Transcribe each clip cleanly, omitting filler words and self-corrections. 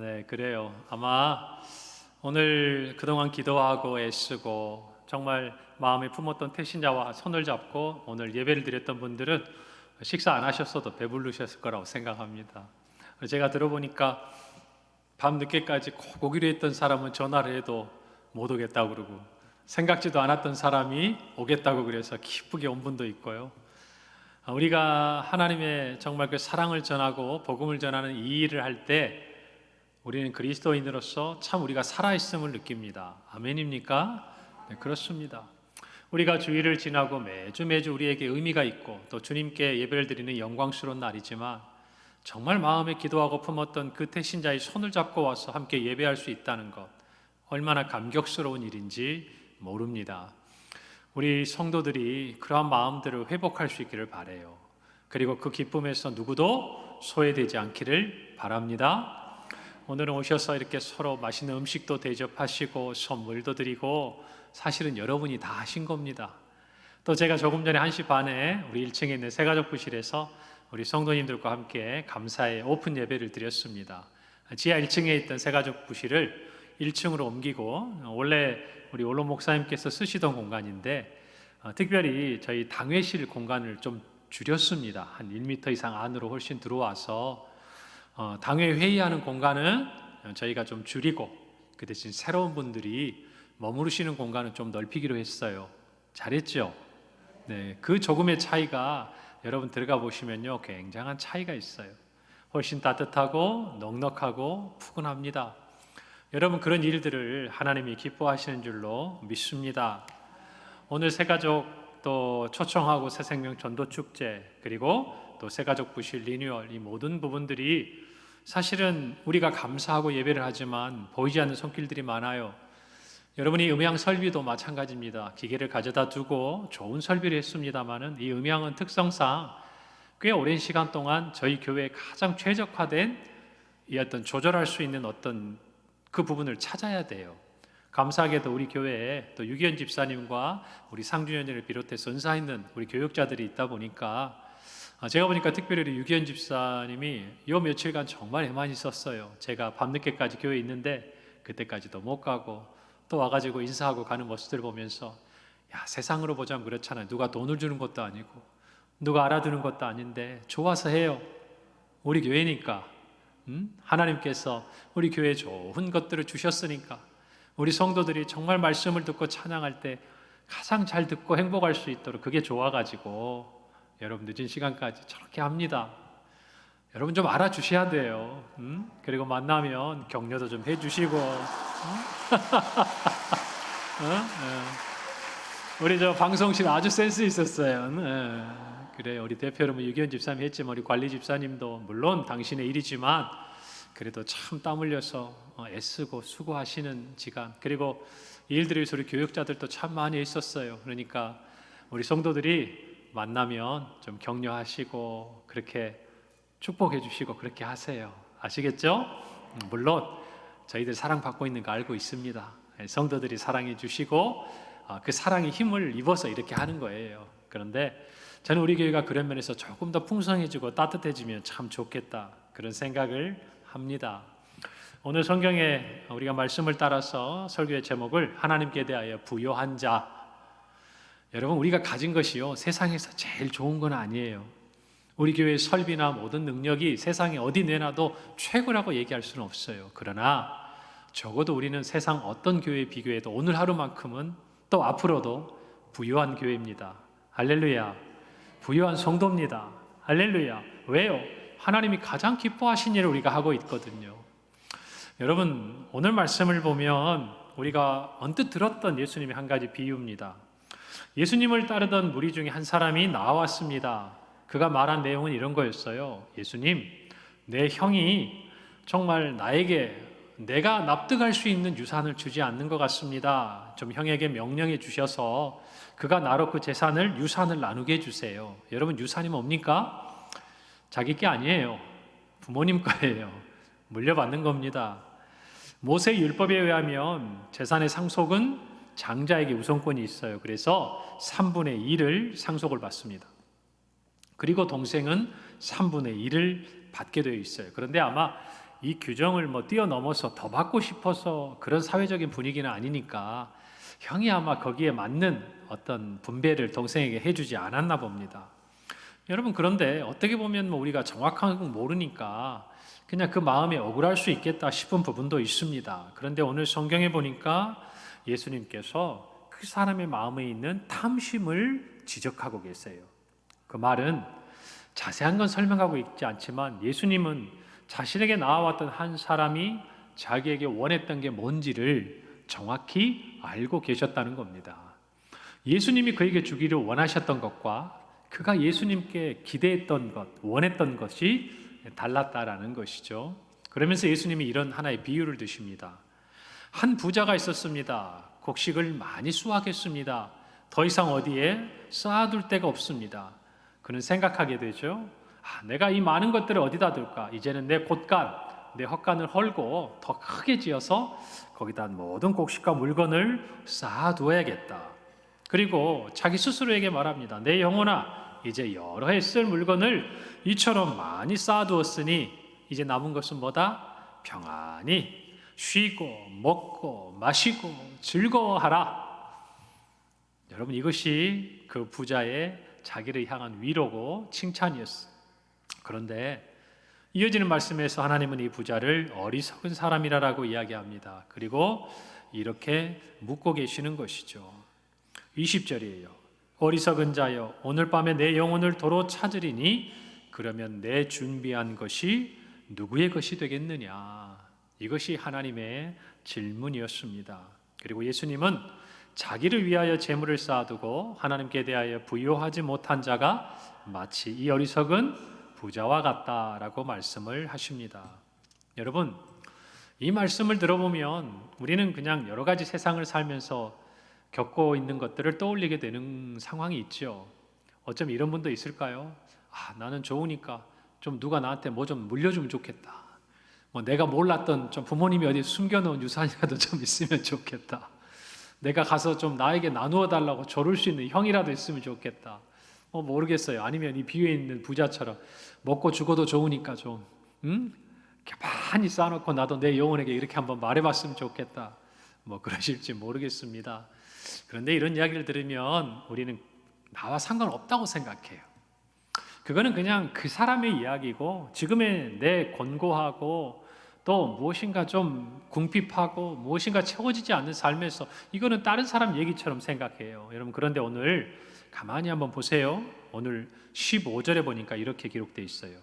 네, 그래요. 아마 오늘 그동안 기도하고 애쓰고 정말 마음에 품었던 태신자와 손을 잡고 오늘 예배를 드렸던 분들은 식사 안 하셨어도 배부르셨을 거라고 생각합니다. 제가 들어보니까 밤 늦게까지 꼭 오기로 했던 사람은 전화를 해도 못 오겠다고 그러고, 생각지도 않았던 사람이 오겠다고 그래서 기쁘게 온 분도 있고요. 우리가 하나님의 정말 그 사랑을 전하고 복음을 전하는 이 일을 할 때 우리는 그리스도인으로서 참 우리가 살아있음을 느낍니다. 아멘입니까? 네, 그렇습니다. 우리가 주일을 지나고 매주 우리에게 의미가 있고 또 주님께 예배를 드리는 영광스러운 날이지만, 정말 마음에 기도하고 품었던 그 태신자의 손을 잡고 와서 함께 예배할 수 있다는 것, 얼마나 감격스러운 일인지 모릅니다. 우리 성도들이 그러한 마음들을 회복할 수 있기를 바라요. 그리고 그 기쁨에서 누구도 소외되지 않기를 바랍니다. 오늘은 오셔서 이렇게 서로 맛있는 음식도 대접하시고 선물도 드리고 사실은 여러분이 다 하신 겁니다. 또 제가 조금 전에 1시 반에 우리 1층에 있는 새가족부실에서 우리 성도님들과 함께 감사의 오픈 예배를 드렸습니다. 지하 1층에 있던 새가족부실을 1층으로 옮기고, 원래 우리 원로 목사님께서 쓰시던 공간인데 특별히 저희 당회실 공간을 좀 줄였습니다. 한 1m 이상 안으로 훨씬 들어와서 당회 회의하는 공간은 저희가 좀 줄이고, 그 대신 새로운 분들이 머무르시는 공간은 좀 넓히기로 했어요. 잘했죠? 네, 그 조금의 차이가 여러분 들어가 보시면요, 굉장한 차이가 있어요. 훨씬 따뜻하고 넉넉하고 푸근합니다. 여러분, 그런 일들을 하나님이 기뻐하시는 줄로 믿습니다. 오늘 새가족 또 초청하고 새생명 전도축제, 그리고 또 새가족 부실 리뉴얼, 이 모든 부분들이 사실은 우리가 감사하고 예배를 하지만 보이지 않는 손길들이 많아요. 여러분이 음향 설비도 마찬가지입니다. 기계를 가져다 두고 좋은 설비를 했습니다마는 이 음향은 특성상 꽤 오랜 시간 동안 저희 교회에 가장 최적화된 이 어떤 조절할 수 있는 어떤 그 부분을 찾아야 돼요. 감사하게도 우리 교회에 또 유기현 집사님과 우리 상준현을 비롯해서 은사 있는 우리 교육자들이 있다 보니까, 제가 보니까 특별히 우리 유기현 집사님이 요 며칠간 정말 애만 있었어요. 제가 밤늦게까지 교회에 있는데 그때까지도 못 가고 또 와가지고 인사하고 가는 모습들 보면서, 야, 세상으로 보자면 그렇잖아요. 누가 돈을 주는 것도 아니고 누가 알아두는 것도 아닌데 좋아서 해요. 우리 교회니까, 하나님께서 우리 교회에 좋은 것들을 주셨으니까 우리 성도들이 정말 말씀을 듣고 찬양할 때 가장 잘 듣고 행복할 수 있도록, 그게 좋아가지고 여러분 늦은 시간까지 저렇게 합니다. 여러분 좀 알아주셔야 돼요. 그리고 만나면 격려도 좀 해주시고. 우리 저 방송실 아주 센스 있었어요. 그래요. 우리 대표 여러분 유기현 집사님 했지만 우리 관리 집사님도 물론 당신의 일이지만 그래도 참 땀 흘려서 애쓰고 수고하시는 시간, 그리고 이 일들을 위해서 우리 교육자들도 참 많이 있었어요. 그러니까 우리 성도들이 만나면 좀 격려하시고 그렇게 축복해 주시고 그렇게 하세요. 아시겠죠? 물론 저희들 사랑받고 있는 거 알고 있습니다. 성도들이 사랑해 주시고 그 사랑의 힘을 입어서 이렇게 하는 거예요. 그런데 저는 우리 교회가 그런 면에서 조금 더 풍성해지고 따뜻해지면 참 좋겠다, 그런 생각을 합니다. 오늘 성경에 우리가 말씀을 따라서 설교의 제목을 하나님께 대하여 부요한 자. 여러분, 우리가 가진 것이요 세상에서 제일 좋은 건 아니에요. 우리 교회의 설비나 모든 능력이 세상에 어디 내놔도 최고라고 얘기할 수는 없어요. 그러나 적어도 우리는 세상 어떤 교회에 비교해도 오늘 하루만큼은 또 앞으로도 부유한 교회입니다. 할렐루야. 부유한 성도입니다. 할렐루야. 왜요? 하나님이 가장 기뻐하신 일을 우리가 하고 있거든요. 여러분, 오늘 말씀을 보면 우리가 언뜻 들었던 예수님의 한 가지 비유입니다. 예수님을 따르던 무리 중에 한 사람이 나왔습니다. 그가 말한 내용은 이런 거였어요. 예수님, 내 형이 정말 나에게 내가 납득할 수 있는 유산을 주지 않는 것 같습니다. 좀 형에게 명령해 주셔서 그가 나로 그 재산을, 유산을 나누게 해주세요. 여러분, 유산이 뭡니까? 자기 게 아니에요. 부모님 거예요. 물려받는 겁니다. 모세 율법에 의하면 재산의 상속은 장자에게 우선권이 있어요. 그래서 3분의 1을 상속을 받습니다. 그리고 동생은 3분의 1을 받게 되어 있어요. 그런데 아마 이 규정을 뛰어넘어서 더 받고 싶어서 그런 사회적인 분위기는 아니니까 형이 아마 거기에 맞는 어떤 분배를 동생에게 해주지 않았나 봅니다. 여러분, 그런데 어떻게 보면 우리가 정확한 건 모르니까 그냥 그 마음에 억울할 수 있겠다 싶은 부분도 있습니다. 그런데 오늘 성경에 보니까 예수님께서 그 사람의 마음에 있는 탐심을 지적하고 계세요. 그 말은 자세한 건 설명하고 있지 않지만 예수님은 자신에게 나와왔던 한 사람이 자기에게 원했던 게 뭔지를 정확히 알고 계셨다는 겁니다. 예수님이 그에게 주기를 원하셨던 것과 그가 예수님께 기대했던 것, 원했던 것이 달랐다라는 것이죠. 그러면서 예수님이 이런 하나의 비유를 드십니다. 한 부자가 있었습니다. 곡식을 많이 수확했습니다. 더 이상 어디에 쌓아둘 데가 없습니다. 그는 생각하게 되죠. 내가 이 많은 것들을 어디다 둘까? 이제는 내 곳간, 내 헛간을 헐고 더 크게 지어서 거기다 모든 곡식과 물건을 쌓아두어야겠다. 그리고 자기 스스로에게 말합니다. 내 영혼아, 이제 여러 해 쓸 물건을 이처럼 많이 쌓아두었으니 이제 남은 것은 뭐다? 평안히 쉬고 먹고 마시고 즐거워하라. 여러분, 이것이 그 부자의 자기를 향한 위로고 칭찬이었어요. 그런데 이어지는 말씀에서 하나님은 이 부자를 어리석은 사람이라고 이야기합니다. 그리고 이렇게 묻고 계시는 것이죠. 20절이에요. 어리석은 자여, 오늘 밤에 내 영혼을 도로 찾으리니 그러면 내 준비한 것이 누구의 것이 되겠느냐? 이것이 하나님의 질문이었습니다. 그리고 예수님은 자기를 위하여 재물을 쌓아두고 하나님께 대하여 부요하지 못한 자가 마치 이 어리석은 부자와 같다라고 말씀을 하십니다. 여러분, 이 말씀을 들어보면 우리는 그냥 여러 가지 세상을 살면서 겪고 있는 것들을 떠올리게 되는 상황이 있죠. 어쩜 이런 분도 있을까요? 나는 좋으니까 좀 누가 나한테 뭐 좀 물려주면 좋겠다. 내가 몰랐던 좀 부모님이 어디 숨겨놓은 유산이라도 좀 있으면 좋겠다. 내가 가서 좀 나에게 나누어 달라고 조를 수 있는 형이라도 있으면 좋겠다. 모르겠어요. 아니면 이 비유에 있는 부자처럼 먹고 죽어도 좋으니까 좀 이렇게 많이 쌓아놓고 나도 내 영혼에게 이렇게 한번 말해봤으면 좋겠다. 그러실지 모르겠습니다. 그런데 이런 이야기를 들으면 우리는 나와 상관없다고 생각해요. 그거는 그냥 그 사람의 이야기고 지금의 내 권고하고 또 무엇인가 좀 궁핍하고 무엇인가 채워지지 않는 삶에서 이거는 다른 사람 얘기처럼 생각해요. 여러분, 그런데 오늘 가만히 한번 보세요. 오늘 15절에 보니까 이렇게 기록되어 있어요.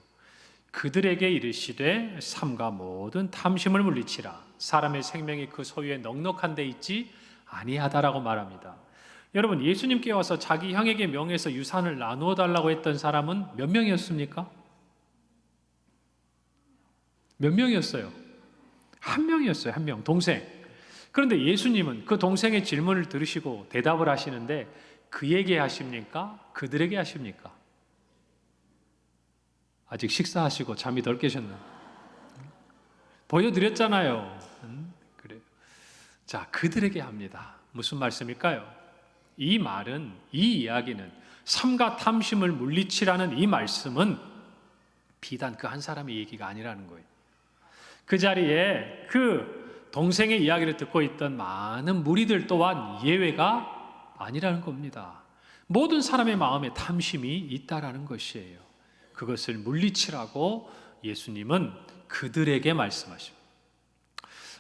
그들에게 이르시되 삼가 모든 탐심을 물리치라. 사람의 생명이 그 소유에 넉넉한 데 있지 아니하다라고 말합니다. 여러분, 예수님께 와서 자기 형에게 명해서 유산을 나누어 달라고 했던 사람은 몇 명이었습니까? 몇 명이었어요? 한 명이었어요. 한 명, 동생. 그런데 예수님은 그 동생의 질문을 들으시고 대답을 하시는데 그에게 하십니까? 그들에게 하십니까? 아직 식사하시고 잠이 덜 깨셨나요? 보여드렸잖아요. 그래요. 자, 그들에게 합니다. 무슨 말씀일까요? 이 말은, 이 이야기는 삼가 탐심을 물리치라는 이 말씀은 비단 그 한 사람의 얘기가 아니라는 거예요. 그 자리에 그 동생의 이야기를 듣고 있던 많은 무리들 또한 예외가 아니라는 겁니다. 모든 사람의 마음에 탐심이 있다라는 것이에요. 그것을 물리치라고 예수님은 그들에게 말씀하십니다.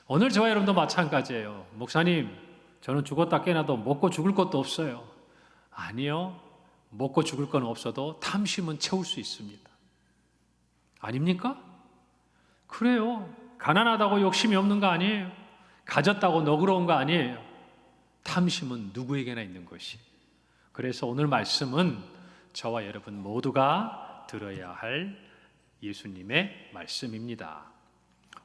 오늘 저와 여러분도 마찬가지예요. 목사님, 저는 죽었다 깨나도 먹고 죽을 것도 없어요. 아니요. 먹고 죽을 건 없어도 탐심은 채울 수 있습니다. 아닙니까? 그래요. 가난하다고 욕심이 없는 거 아니에요. 가졌다고 너그러운 거 아니에요. 탐심은 누구에게나 있는 것이. 그래서 오늘 말씀은 저와 여러분 모두가 들어야 할 예수님의 말씀입니다.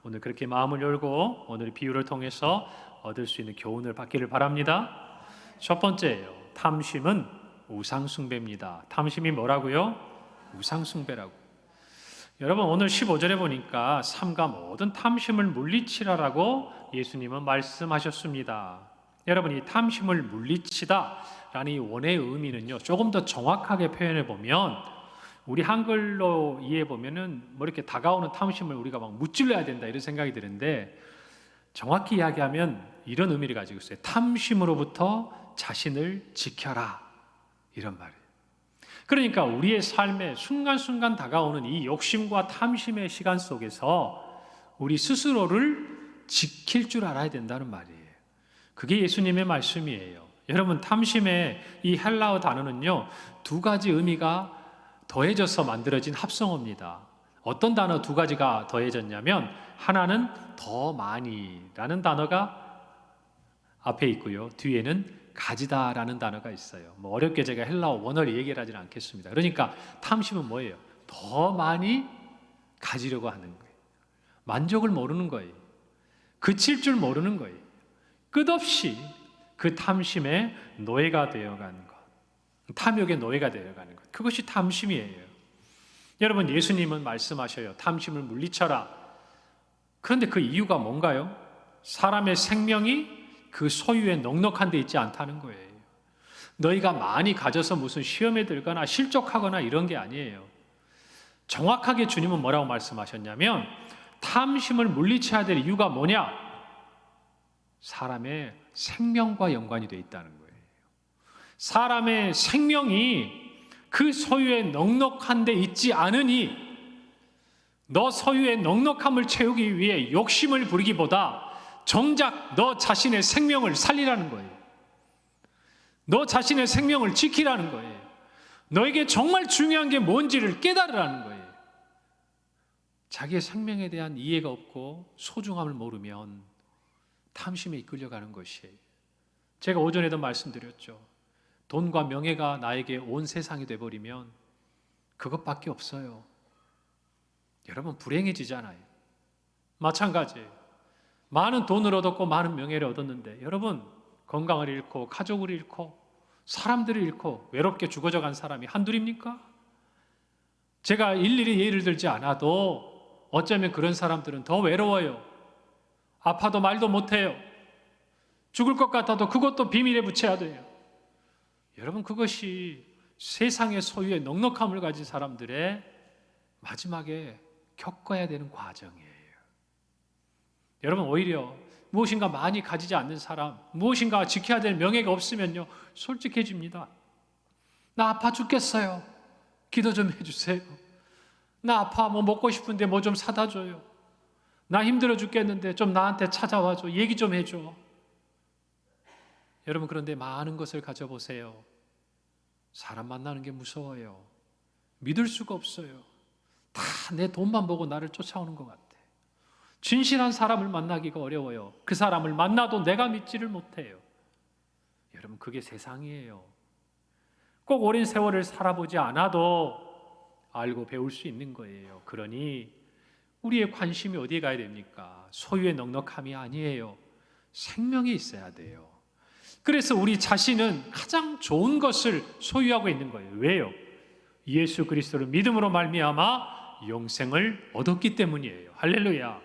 오늘 그렇게 마음을 열고 오늘 비유를 통해서 얻을 수 있는 교훈을 받기를 바랍니다. 첫 번째예요. 탐심은 우상숭배입니다. 탐심이 뭐라고요? 우상숭배라고. 여러분, 오늘 15절에 보니까 삼가 모든 탐심을 물리치라라고 예수님은 말씀하셨습니다. 여러분, 이 탐심을 물리치다 라는 이 원의 의미는요, 조금 더 정확하게 표현해 보면 우리 한글로 이해해 보면은 뭐 이렇게 다가오는 탐심을 우리가 막 무찔러야 된다 이런 생각이 드는데, 정확히 이야기하면 이런 의미를 가지고 있어요. 탐심으로부터 자신을 지켜라, 이런 말이에요. 그러니까 우리의 삶에 순간순간 다가오는 이 욕심과 탐심의 시간 속에서 우리 스스로를 지킬 줄 알아야 된다는 말이에요. 그게 예수님의 말씀이에요. 여러분, 탐심의 이 헬라어 단어는요, 두 가지 의미가 더해져서 만들어진 합성어입니다. 어떤 단어 두 가지가 더해졌냐면, 하나는 더 많이라는 단어가 앞에 있고요, 뒤에는 가지다라는 단어가 있어요. 뭐 어렵게 제가 헬라어 원어를 얘기를 하지는 않겠습니다. 그러니까 탐심은 뭐예요? 더 많이 가지려고 하는 거예요. 만족을 모르는 거예요. 그칠 줄 모르는 거예요. 끝없이 그 탐심의 노예가 되어가는 것, 탐욕의 노예가 되어가는 것, 그것이 탐심이에요. 여러분, 예수님은 말씀하셔요. 탐심을 물리쳐라. 그런데 그 이유가 뭔가요? 사람의 생명이 그 소유에 넉넉한 데 있지 않다는 거예요. 너희가 많이 가져서 무슨 시험에 들거나 실족하거나 이런 게 아니에요. 정확하게 주님은 뭐라고 말씀하셨냐면, 탐심을 물리쳐야 될 이유가 뭐냐? 사람의 생명과 연관이 되어 있다는 거예요. 사람의 생명이 그 소유에 넉넉한 데 있지 않으니, 너 소유의 넉넉함을 채우기 위해 욕심을 부리기보다 정작 너 자신의 생명을 살리라는 거예요. 너 자신의 생명을 지키라는 거예요. 너에게 정말 중요한 게 뭔지를 깨달으라는 거예요. 자기의 생명에 대한 이해가 없고 소중함을 모르면 탐심에 이끌려가는 것이에요. 제가 오전에도 말씀드렸죠. 돈과 명예가 나에게 온 세상이 돼버리면 그것밖에 없어요. 여러분, 불행해지잖아요. 마찬가지예요. 많은 돈을 얻었고 많은 명예를 얻었는데, 여러분, 건강을 잃고 가족을 잃고 사람들을 잃고 외롭게 죽어져 간 사람이 한둘입니까? 제가 일일이 예를 들지 않아도 어쩌면 그런 사람들은 더 외로워요. 아파도 말도 못해요. 죽을 것 같아도 그것도 비밀에 붙여야 돼요. 여러분, 그것이 세상의 소유의 넉넉함을 가진 사람들의 마지막에 겪어야 되는 과정이에요. 여러분, 오히려 무엇인가 많이 가지지 않는 사람, 무엇인가 지켜야 될 명예가 없으면요, 솔직해집니다. 나 아파 죽겠어요. 기도 좀 해주세요. 나 아파, 뭐 먹고 싶은데 뭐 좀 사다 줘요. 나 힘들어 죽겠는데 좀 나한테 찾아와줘. 얘기 좀 해줘. 여러분, 그런데 많은 것을 가져보세요. 사람 만나는 게 무서워요. 믿을 수가 없어요. 다 내 돈만 보고 나를 쫓아오는 것 같아. 진실한 사람을 만나기가 어려워요. 그 사람을 만나도 내가 믿지를 못해요. 여러분, 그게 세상이에요. 꼭 오랜 세월을 살아보지 않아도 알고 배울 수 있는 거예요. 그러니 우리의 관심이 어디에 가야 됩니까? 소유의 넉넉함이 아니에요. 생명이 있어야 돼요. 그래서 우리 자신은 가장 좋은 것을 소유하고 있는 거예요. 왜요? 예수 그리스도를 믿음으로 말미암아 영생을 얻었기 때문이에요. 할렐루야.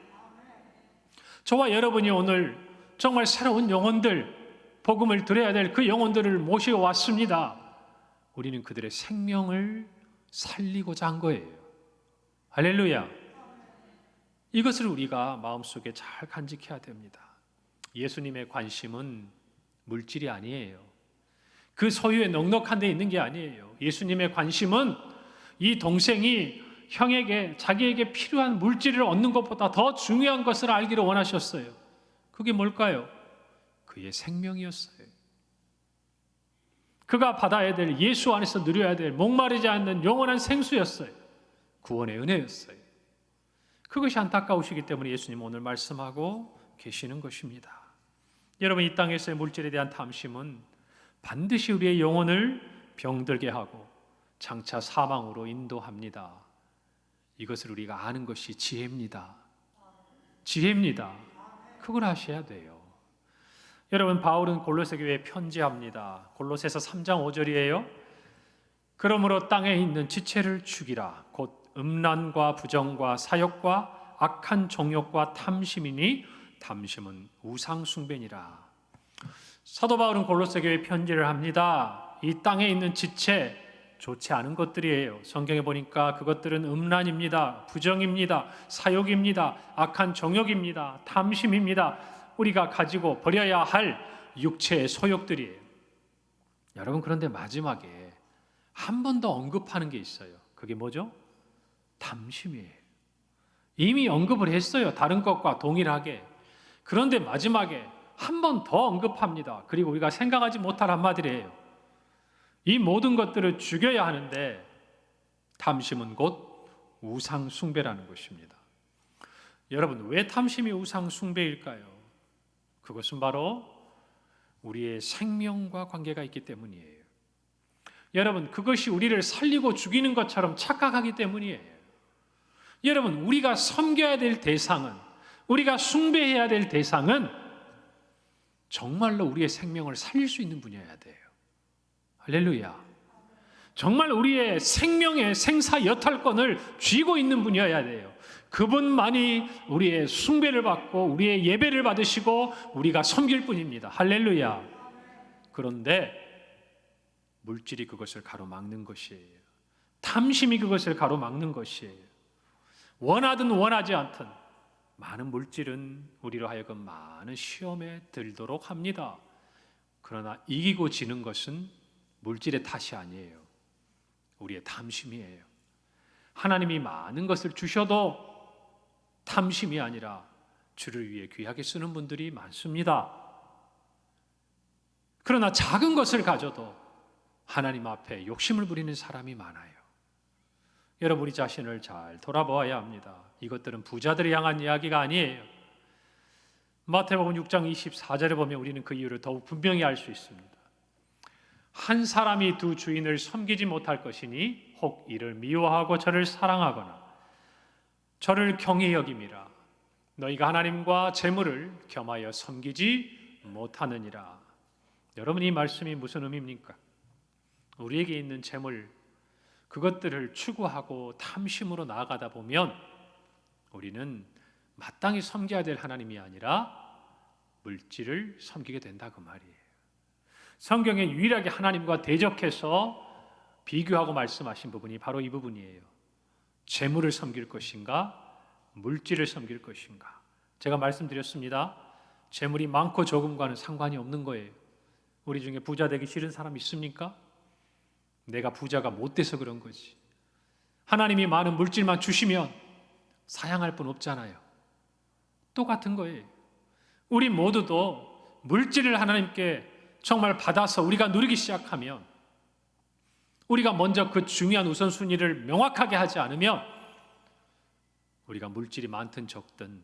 저와 여러분이 오늘 정말 새로운 영혼들, 복음을 드려야 될 그 영혼들을 모셔왔습니다. 우리는 그들의 생명을 살리고자 한 거예요. 할렐루야. 이것을 우리가 마음속에 잘 간직해야 됩니다. 예수님의 관심은 물질이 아니에요. 그 소유에 넉넉한 데 있는 게 아니에요. 예수님의 관심은 이 동생이 형에게, 자기에게 필요한 물질을 얻는 것보다 더 중요한 것을 알기를 원하셨어요. 그게 뭘까요? 그의 생명이었어요. 그가 받아야 될, 예수 안에서 누려야 될 목마르지 않는 영원한 생수였어요. 구원의 은혜였어요. 그것이 안타까우시기 때문에 예수님 오늘 말씀하고 계시는 것입니다. 여러분, 이 땅에서의 물질에 대한 탐심은 반드시 우리의 영혼을 병들게 하고 장차 사망으로 인도합니다. 이것을 우리가 아는 것이 지혜입니다. 지혜입니다. 그걸 아셔야 돼요. 여러분, 바울은 골로새 교회에 편지합니다. 골로새서 3장 5절이에요. 그러므로 땅에 있는 지체를 죽이라. 곧 음란과 부정과 사욕과 악한 정욕과 탐심이니 탐심은 우상 숭배니라. 사도 바울은 골로새 교회에 편지를 합니다. 이 땅에 있는 지체 좋지 않은 것들이에요. 성경에 보니까 그것들은 음란입니다. 부정입니다. 사욕입니다. 악한 정욕입니다. 탐심입니다. 우리가 가지고 버려야 할 육체의 소욕들이에요. 여러분, 그런데 마지막에 한 번 더 언급하는 게 있어요. 그게 뭐죠? 탐심이에요. 이미 언급을 했어요. 다른 것과 동일하게. 그런데 마지막에 한 번 더 언급합니다. 그리고 우리가 생각하지 못할 한마디래요. 이 모든 것들을 죽여야 하는데 탐심은 곧 우상 숭배라는 것입니다. 여러분, 왜 탐심이 우상 숭배일까요? 그것은 바로 우리의 생명과 관계가 있기 때문이에요. 여러분, 그것이 우리를 살리고 죽이는 것처럼 착각하기 때문이에요. 여러분, 우리가 섬겨야 될 대상은, 우리가 숭배해야 될 대상은 정말로 우리의 생명을 살릴 수 있는 분이어야 돼요. 할렐루야. 정말 우리의 생명의 생사 여탈권을 쥐고 있는 분이어야 돼요. 그분만이 우리의 숭배를 받고 우리의 예배를 받으시고 우리가 섬길 뿐입니다. 할렐루야. 그런데 물질이 그것을 가로막는 것이에요. 탐심이 그것을 가로막는 것이에요. 원하든 원하지 않든 많은 물질은 우리로 하여금 많은 시험에 들도록 합니다. 그러나 이기고 지는 것은 물질의 탓이 아니에요. 우리의 탐심이에요. 하나님이 많은 것을 주셔도 탐심이 아니라 주를 위해 귀하게 쓰는 분들이 많습니다. 그러나 작은 것을 가져도 하나님 앞에 욕심을 부리는 사람이 많아요. 여러분, 우리 자신을 잘 돌아보아야 합니다. 이것들은 부자들을 향한 이야기가 아니에요. 마태복음 6장 24절에 보면 우리는 그 이유를 더욱 분명히 알 수 있습니다. 한 사람이 두 주인을 섬기지 못할 것이니 혹 이를 미워하고 저를 사랑하거나 저를 경히 여김이라. 너희가 하나님과 재물을 겸하여 섬기지 못하느니라. 여러분, 이 말씀이 무슨 의미입니까? 우리에게 있는 재물, 그것들을 추구하고 탐심으로 나아가다 보면 우리는 마땅히 섬겨야 될 하나님이 아니라 물질을 섬기게 된다, 그 말이에요. 성경에 유일하게 하나님과 대적해서 비교하고 말씀하신 부분이 바로 이 부분이에요. 재물을 섬길 것인가, 물질을 섬길 것인가. 제가 말씀드렸습니다. 재물이 많고 적음과는 상관이 없는 거예요. 우리 중에 부자 되기 싫은 사람 있습니까? 내가 부자가 못 돼서 그런 거지. 하나님이 많은 물질만 주시면 사양할 분 없잖아요. 똑같은 거예요. 우리 모두도 물질을 하나님께 정말 받아서 우리가 누리기 시작하면, 우리가 먼저 그 중요한 우선순위를 명확하게 하지 않으면 우리가 물질이 많든 적든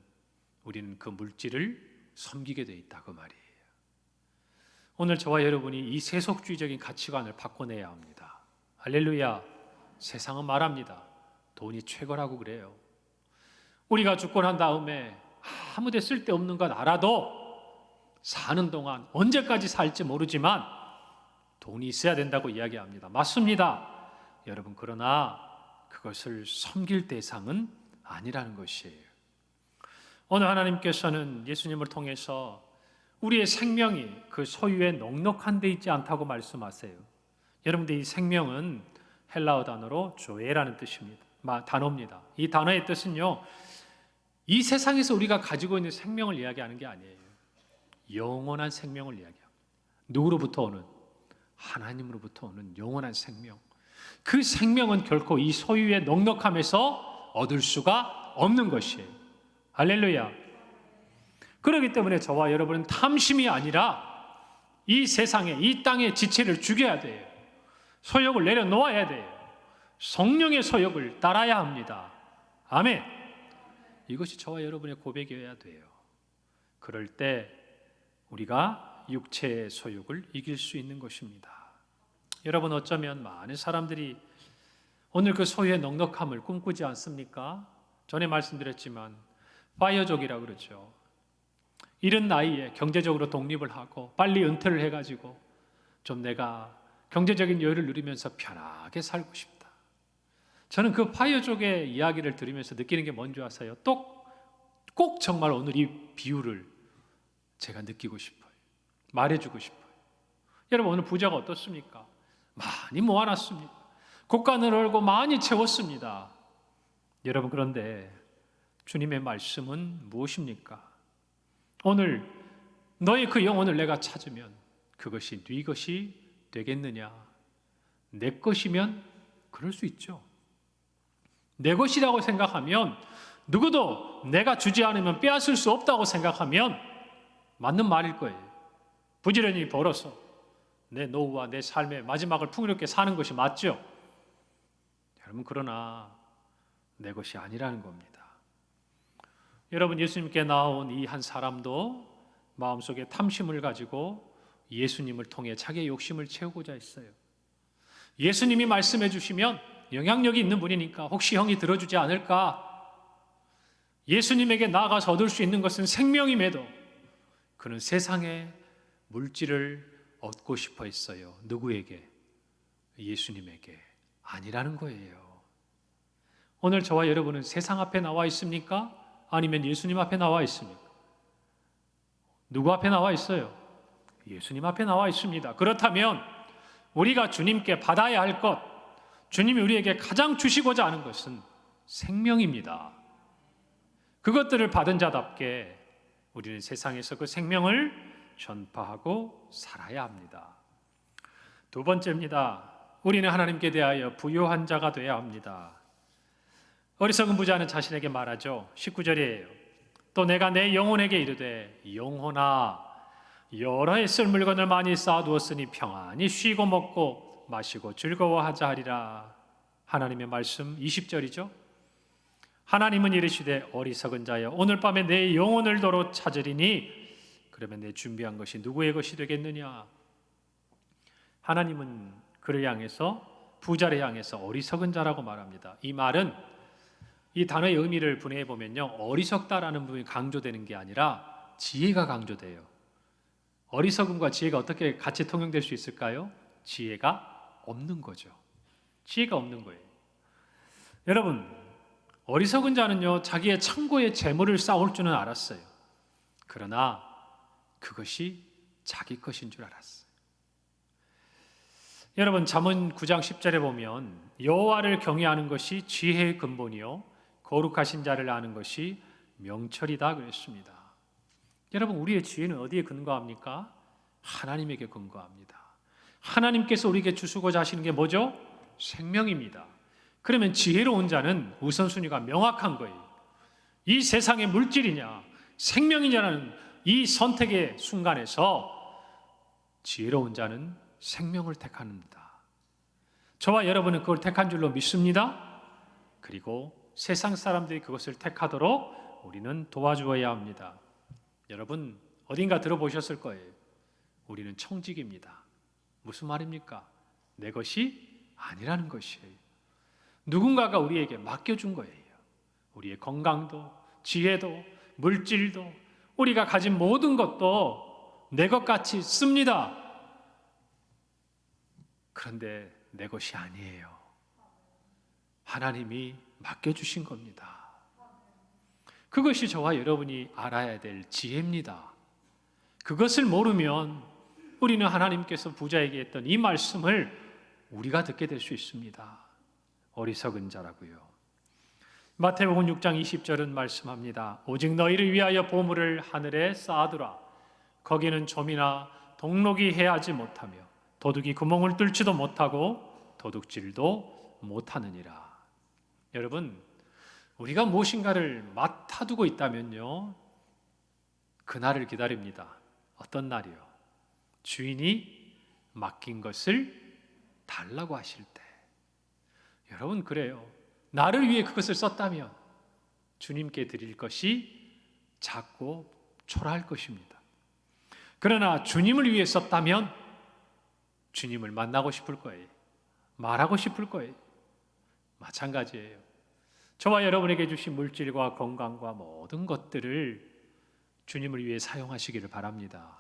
우리는 그 물질을 섬기게 돼 있다, 그 말이에요. 오늘 저와 여러분이 이 세속주의적인 가치관을 바꿔내야 합니다. 할렐루야. 세상은 말합니다. 돈이 최고라고 그래요. 우리가 죽고 난 다음에 아무데 쓸데없는 건 알아도 사는 동안 언제까지 살지 모르지만 돈이 있어야 된다고 이야기합니다. 맞습니다. 여러분, 그러나 그것을 섬길 대상은 아니라는 것이에요. 오늘 하나님께서는 예수님을 통해서 우리의 생명이 그 소유에 넉넉한 데 있지 않다고 말씀하세요. 여러분들, 이 생명은 헬라어 단어로 조에라는 뜻입니다. 단어입니다. 이 단어의 뜻은요, 이 세상에서 우리가 가지고 있는 생명을 이야기하는 게 아니에요. 영원한 생명을 이야기합니다. 누구로부터 오는? 하나님으로부터 오는 영원한 생명. 그 생명은 결코 이 소유의 넉넉함에서 얻을 수가 없는 것이에요. 할렐루야. 그렇기 때문에 저와 여러분은 탐심이 아니라 이 세상에, 이 땅의 지체를 죽여야 돼요. 소욕을 내려놓아야 돼요. 성령의 소욕을 따라야 합니다. 아멘. 이것이 저와 여러분의 고백이어야 돼요. 그럴 때 우리가 육체의 소욕을 이길 수 있는 것입니다. 여러분, 어쩌면 많은 사람들이 오늘 그 소유의 넉넉함을 꿈꾸지 않습니까? 전에 말씀드렸지만 파이어족이라고 그러죠. 이른 나이에 경제적으로 독립을 하고 빨리 은퇴를 해가지고 좀 내가 경제적인 여유를 누리면서 편하게 살고 싶다. 저는 그 파이어족의 이야기를 들으면서 느끼는 게 뭔지 아세요? 꼭 정말 오늘 이 비유를 제가 느끼고 싶어요. 말해주고 싶어요. 여러분, 오늘 부자가 어떻습니까? 많이 모아놨습니다. 곳간을 얼고 많이 채웠습니다. 여러분, 그런데 주님의 말씀은 무엇입니까? 오늘 너의 그 영혼을 내가 찾으면 그것이 네 것이 되겠느냐? 내 것이면 그럴 수 있죠. 내 것이라고 생각하면, 누구도 내가 주지 않으면 빼앗을 수 없다고 생각하면 맞는 말일 거예요. 부지런히 벌어서 내 노후와 내 삶의 마지막을 풍요롭게 사는 것이 맞죠. 여러분, 그러나 내 것이 아니라는 겁니다. 여러분, 예수님께 나온 이 한 사람도 마음속에 탐심을 가지고 예수님을 통해 자기의 욕심을 채우고자 했어요. 예수님이 말씀해 주시면 영향력이 있는 분이니까 혹시 형이 들어주지 않을까? 예수님에게 나아가서 얻을 수 있는 것은 생명임에도 그는 세상의 물질을 얻고 싶어 했어요. 누구에게? 예수님에게. 아니라는 거예요. 오늘 저와 여러분은 세상 앞에 나와 있습니까? 아니면 예수님 앞에 나와 있습니까? 누구 앞에 나와 있어요? 예수님 앞에 나와 있습니다. 그렇다면 우리가 주님께 받아야 할 것, 주님이 우리에게 가장 주시고자 하는 것은 생명입니다. 그것들을 받은 자답게 우리는 세상에서 그 생명을 전파하고 살아야 합니다. 두 번째입니다. 우리는 하나님께 대하여 부요한 자가 되어야 합니다. 어리석은 부자는 자신에게 말하죠. 19절이에요. 또 내가 내 영혼에게 이르되 영혼아, 여러 해 쓸 물건을 많이 쌓아두었으니 평안히 쉬고 먹고 마시고 즐거워하자 하리라. 하나님의 말씀 20절이죠. 하나님은 이르시되 어리석은 자여, 오늘 밤에 내 영혼을 도로 찾으리니 그러면 내 준비한 것이 누구의 것이 되겠느냐. 하나님은 그를 향해서, 부자를 향해서 어리석은 자라고 말합니다. 이 말은, 이 단어의 의미를 분해해 보면요, 어리석다라는 부분이 강조되는 게 아니라 지혜가 강조돼요. 어리석음과 지혜가 어떻게 같이 통용될 수 있을까요? 지혜가 없는 거죠. 지혜가 없는 거예요. 여러분, 어리석은 자는요, 자기의 창고에 재물을 쌓을 줄은 알았어요. 그러나 그것이 자기 것인 줄 알았어요. 여러분, 잠언 9장 10절에 보면 여호와를 경외하는 것이 지혜의 근본이요 거룩하신 자를 아는 것이 명철이다 그랬습니다. 여러분, 우리의 지혜는 어디에 근거합니까? 하나님에게 근거합니다. 하나님께서 우리에게 주시고자 하시는 게 뭐죠? 생명입니다. 그러면 지혜로운 자는 우선순위가 명확한 거예요. 이 세상의 물질이냐 생명이냐는 이 선택의 순간에서 지혜로운 자는 생명을 택합니다. 저와 여러분은 그걸 택한 줄로 믿습니다. 그리고 세상 사람들이 그것을 택하도록 우리는 도와주어야 합니다. 여러분, 어딘가 들어보셨을 거예요. 우리는 청직입니다. 무슨 말입니까? 내 것이 아니라는 것이에요. 누군가가 우리에게 맡겨준 거예요. 우리의 건강도, 지혜도, 물질도, 우리가 가진 모든 것도 내 것 같이 씁니다. 그런데 내 것이 아니에요. 하나님이 맡겨주신 겁니다. 그것이 저와 여러분이 알아야 될 지혜입니다. 그것을 모르면 우리는 하나님께서 부자에게 했던 이 말씀을 우리가 듣게 될 수 있습니다. 어리석은 자라고요. 마태복음 6장 20절은 말씀합니다. 오직 너희를 위하여 보물을 하늘에 쌓아두라. 거기는 좀이나 동록이 해하지 못하며 도둑이 구멍을 뚫지도 못하고 도둑질도 못하느니라. 여러분, 우리가 무엇인가를 맡아두고 있다면요, 그날을 기다립니다. 어떤 날이요? 주인이 맡긴 것을 달라고 하실 때. 여러분, 그래요. 나를 위해 그것을 썼다면 주님께 드릴 것이 작고 초라할 것입니다. 그러나 주님을 위해 썼다면 주님을 만나고 싶을 거예요. 말하고 싶을 거예요. 마찬가지예요. 저와 여러분에게 주신 물질과 건강과 모든 것들을 주님을 위해 사용하시기를 바랍니다.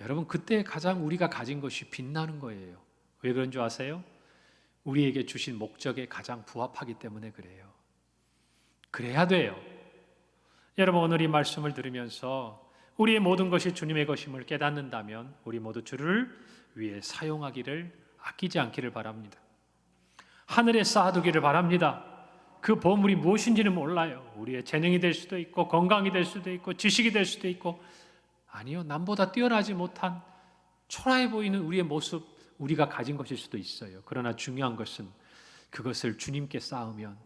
여러분, 그때 가장 우리가 가진 것이 빛나는 거예요. 왜 그런 줄 아세요? 우리에게 주신 목적에 가장 부합하기 때문에 그래요. 그래야 돼요. 여러분, 오늘 이 말씀을 들으면서 우리의 모든 것이 주님의 것임을 깨닫는다면 우리 모두 주를 위해 사용하기를 아끼지 않기를 바랍니다. 하늘에 쌓아두기를 바랍니다. 그 보물이 무엇인지는 몰라요. 우리의 재능이 될 수도 있고 건강이 될 수도 있고 지식이 될 수도 있고, 아니요, 남보다 뛰어나지 못한 초라해 보이는 우리의 모습, 우리가 가진 것일 수도 있어요. 그러나 중요한 것은 그것을 주님께 쌓으면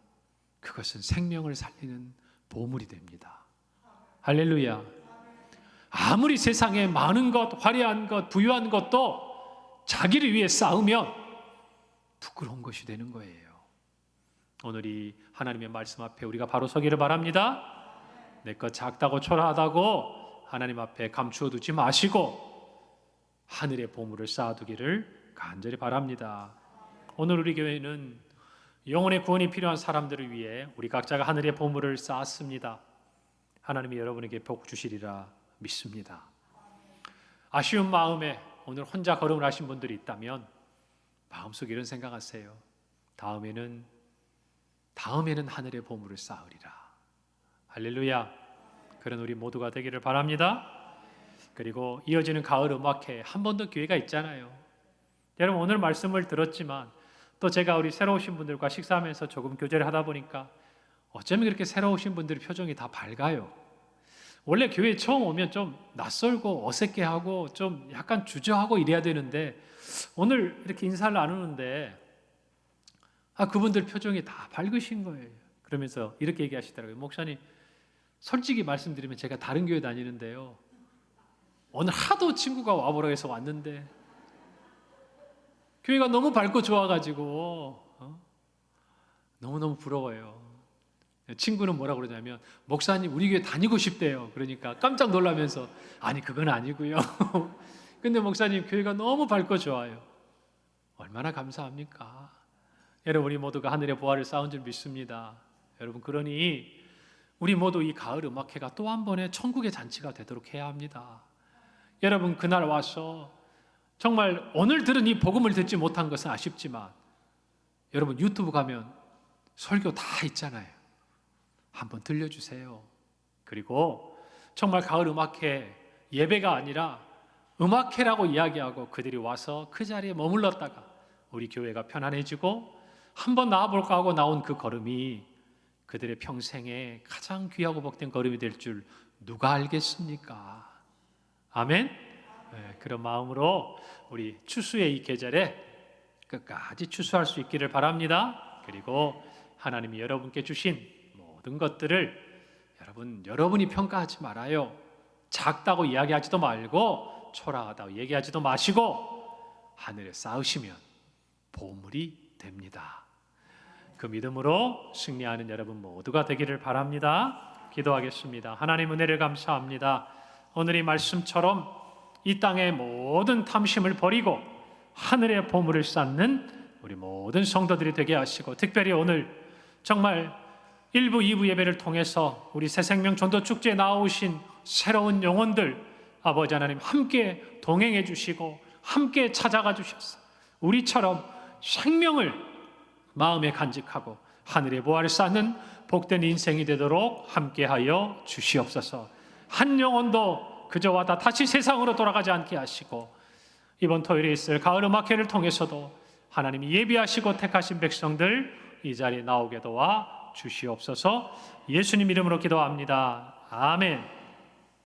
그것은 생명을 살리는 보물이 됩니다. 할렐루야. 아무리 세상에 많은 것, 화려한 것, 부유한 것도 자기를 위해 쌓으면 부끄러운 것이 되는 거예요. 오늘 이 하나님의 말씀 앞에 우리가 바로 서기를 바랍니다. 내 것 작다고 초라하다고 하나님 앞에 감추어 두지 마시고 하늘의 보물을 쌓아두기를 간절히 바랍니다. 오늘 우리 교회는 영혼의 구원이 필요한 사람들을 위해 우리 각자가 하늘의 보물을 쌓았습니다. 하나님이 여러분에게 복 주시리라 믿습니다. 아쉬운 마음에 오늘 혼자 걸음을 하신 분들이 있다면 마음속에 이런 생각하세요. 다음에는 하늘의 보물을 쌓으리라. 할렐루야. 그런 우리 모두가 되기를 바랍니다. 그리고 이어지는 가을 음악회 한 번 더 기회가 있잖아요. 여러분, 오늘 말씀을 들었지만 또 제가 우리 새로 오신 분들과 식사하면서 조금 교제를 하다 보니까 어쩌면 그렇게 새로 오신 분들의 표정이 다 밝아요. 원래 교회에 처음 오면 좀 낯설고 어색해하고 좀 약간 주저하고 이래야 되는데 오늘 이렇게 인사를 나누는데 그분들 표정이 다 밝으신 거예요. 그러면서 이렇게 얘기하시더라고요. 목사님, 솔직히 말씀드리면 제가 다른 교회 다니는데요, 오늘 하도 친구가 와보라고 해서 왔는데 교회가 너무 밝고 좋아가지고 너무너무 부러워요. 친구는 뭐라 그러냐면, 목사님 우리 교회 다니고 싶대요. 그러니까 깜짝 놀라면서, 아니 그건 아니고요. 근데 목사님 교회가 너무 밝고 좋아요. 얼마나 감사합니까? 여러분, 우리 모두가 하늘의 보화를 쌓은 줄 믿습니다. 여러분, 그러니 우리 모두 이 가을 음악회가 또 한 번의 천국의 잔치가 되도록 해야 합니다. 여러분, 그날 와서 정말 오늘 들은 이 복음을 듣지 못한 것은 아쉽지만 여러분, 유튜브 가면 설교 다 있잖아요. 한번 들려주세요. 그리고 정말 가을 음악회 예배가 아니라 음악회라고 이야기하고 그들이 와서 그 자리에 머물렀다가 우리 교회가 편안해지고 한번 나와볼까 하고 나온 그 걸음이 그들의 평생에 가장 귀하고 복된 걸음이 될 줄 누가 알겠습니까? 아멘? 네, 그런 마음으로 우리 추수의 이 계절에 끝까지 추수할 수 있기를 바랍니다. 그리고 하나님이 여러분께 주신 모든 것들을 여러분이 평가하지 말아요. 작다고 이야기하지도 말고 초라하다고 얘기하지도 마시고 하늘에 쌓으시면 보물이 됩니다. 그 믿음으로 승리하는 여러분 모두가 되기를 바랍니다. 기도하겠습니다. 하나님, 은혜를 감사합니다. 오늘 이 말씀처럼 이 땅의 모든 탐심을 버리고 하늘의 보물을 쌓는 우리 모든 성도들이 되게 하시고, 특별히 오늘 정말 1부, 2부 예배를 통해서 우리 새생명 전도축제에 나오신 새로운 영혼들, 아버지 하나님 함께 동행해 주시고 함께 찾아가 주셔서 우리처럼 생명을 마음에 간직하고 하늘의 보화를 쌓는 복된 인생이 되도록 함께하여 주시옵소서. 한 영혼도 그저와 다 다시 세상으로 돌아가지 않게 하시고, 이번 토요일에 있을 가을 음악회를 통해서도 하나님이 예비하시고 택하신 백성들 이 자리에 나오게 도와 주시옵소서. 예수님 이름으로 기도합니다. 아멘.